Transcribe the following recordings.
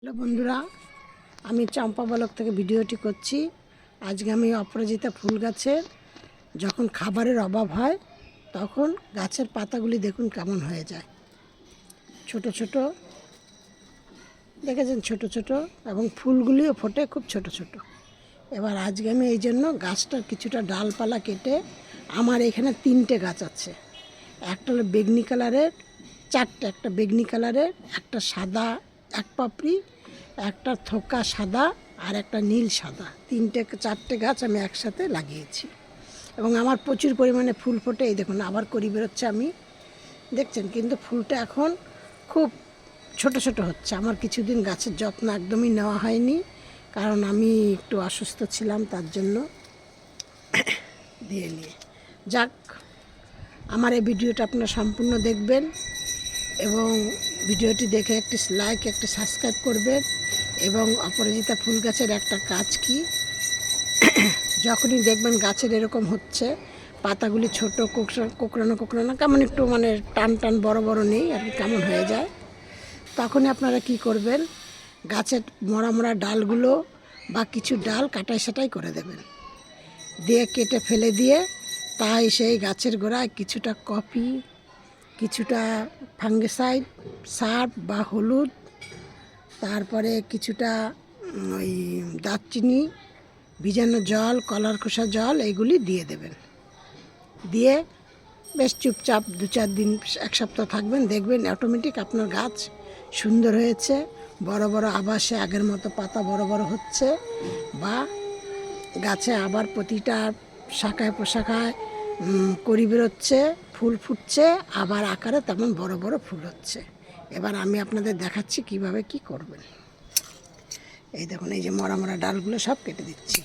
Hello বন্ধুরা, আমি চম্পা block থেকে ভিডিওটি করছি। আজকে আমি অপরাজিতা ফুল গাছের যখন খাবারের অভাব হয় তখন গাছের পাতাগুলি দেখুন কেমন হয়ে যায়, ছোট ছোট দেখেছেন, ছোট ছোট, এবং ফুলগুলিও ফোটে খুব ছোট ছোট। এবার আজকে আমি এই জন্য গাছটার কিছুটা ডালপালা কেটে, আমার এখানে 3টে গাছ আছে। একটা হলো বেগনি কালারের, একটা বেগনি কালারের, একটা সাদা এক পাপড়ি, একটা থোকা সাদা, আর একটা নীল সাদা, 4টে গাছ আমি একসাথে লাগিয়েছি। এবং আমার প্রচুর পরিমাণে ফুল ফোটে। এই দেখুন আবার করি বেরোচ্ছে, আমি দেখছেন, কিন্তু ফুলটা এখন খুব ছোট ছোট হচ্ছে। আমার কিছুদিন গাছের যত্ন একদমই নেওয়া হয়নি, কারণ আমি একটু অসুস্থ ছিলাম, তার জন্য দিয়ে নিয়ে যাক। আমার এই ভিডিওটা আপনারা সম্পূর্ণ দেখবেন এবং ভিডিওটি দেখে একটি লাইক, একটি সাবস্ক্রাইব করবেন। এবং অপরাজিতা ফুল গাছের একটা কাজ কি, যখনই দেখবেন গাছের এরকম হচ্ছে, পাতাগুলি ছোট কোঁকড়ানো কোঁকড়ানো কেমন একটু মানে টান টান বড় বড় নেই আর কি, কেমন হয়ে যায়, তখনই আপনারা কি করবেন, গাছের মরা মরা ডালগুলো বা কিছু ডাল কাটাই সাটাই করে দেবেন, দিয়ে কেটে ফেলে দিয়ে তাই সেই গাছের গোড়ায় কিছুটা কপি, কিছুটা ফাঙ্গিসাইড সার্ফ বা হলুদ, তারপরে কিছুটা ওই দারচিনি ভিজানো জল, কলার খোসা জল, এইগুলি দিয়ে দেবেন। দিয়ে বেশ চুপচাপ 2-4 দিন, 1 সপ্তাহ থাকবেন, দেখবেন অটোমেটিক আপনার গাছ সুন্দর হয়েছে, বড় বড় আবার সে আগের মতো পাতা বড় বড় হচ্ছে, বা গাছে আবার প্রতিটা শাখায় প্রশাখায় কড়ি বেরোচ্ছে, ফুল ফুটছে, আবার আকারে তেমন বড় বড় ফুল হচ্ছে। এবার আমি আপনাদের দেখাচ্ছি কিভাবে কি করবেন। এই দেখুন, এই যে মরা মরা ডালগুলো সব কেটে দিচ্ছি,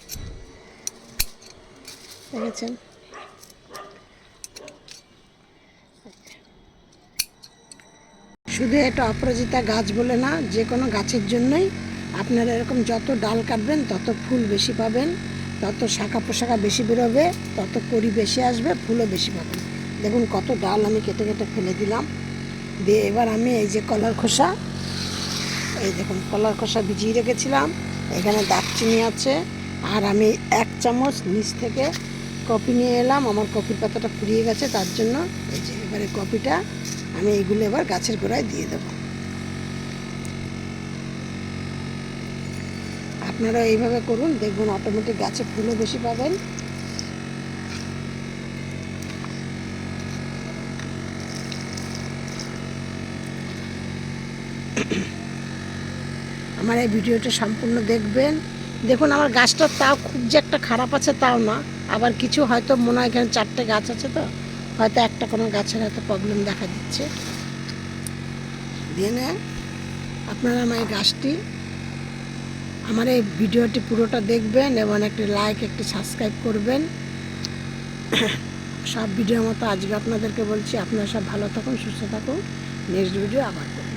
দেখেছেন। শুধু এটা অপরাজিতা গাছ বলে না, যে কোনো গাছের জন্যই আপনারা এরকম যত ডাল কাটবেন তত ফুল বেশি পাবেন, তত শাখা প্রশাখা বেশি বেরোবে, তত কড়ি বেশি আসবে, ফুলও বেশি পাবেন। দেখুন কত ডাল আমি কেটে কেটে ফেলে দিলাম। দিয়ে এবার আমি এই যে কলার খোসা, এই দেখুন কলার খোসা ভিজিয়ে রেখেছিলাম, এখানে দারচিনি আছে, আর আমি 1 চামচ নিচ থেকে কপি নিয়ে এলাম। আমার কপির পাতাটা ফুরিয়ে গেছে, তার জন্য এই যে এবারে কপিটা আমি এইগুলো এবার গাছের গোড়ায় দিয়ে দেবো। আপনারা এইভাবে করুন, দেখবেন অটোমেটিক গাছে ফুলও বেশি পাবেন। আমার এই ভিডিওটা সম্পূর্ণ দেখবেন। দেখুন আমার গাছটা তাও খুব যে একটা খারাপ আছে তাও না, আবার কিছু হয়তো মনে হয় এখানে 4টে গাছ আছে, তো হয়তো একটা কোনো গাছের হয়তো প্রবলেম দেখা দিচ্ছে। দিয়ে নেন আপনারা আমার এই গাছটি, আমার এই ভিডিওটি পুরোটা দেখবেন এবং একটি লাইক, একটি সাবস্ক্রাইব করবেন। সব ভিডিওর মতো আজকে আপনাদেরকে বলছি, আপনারা সব ভালো থাকুন, সুস্থ থাকুন। নেক্সট ভিডিও আবার করবেন।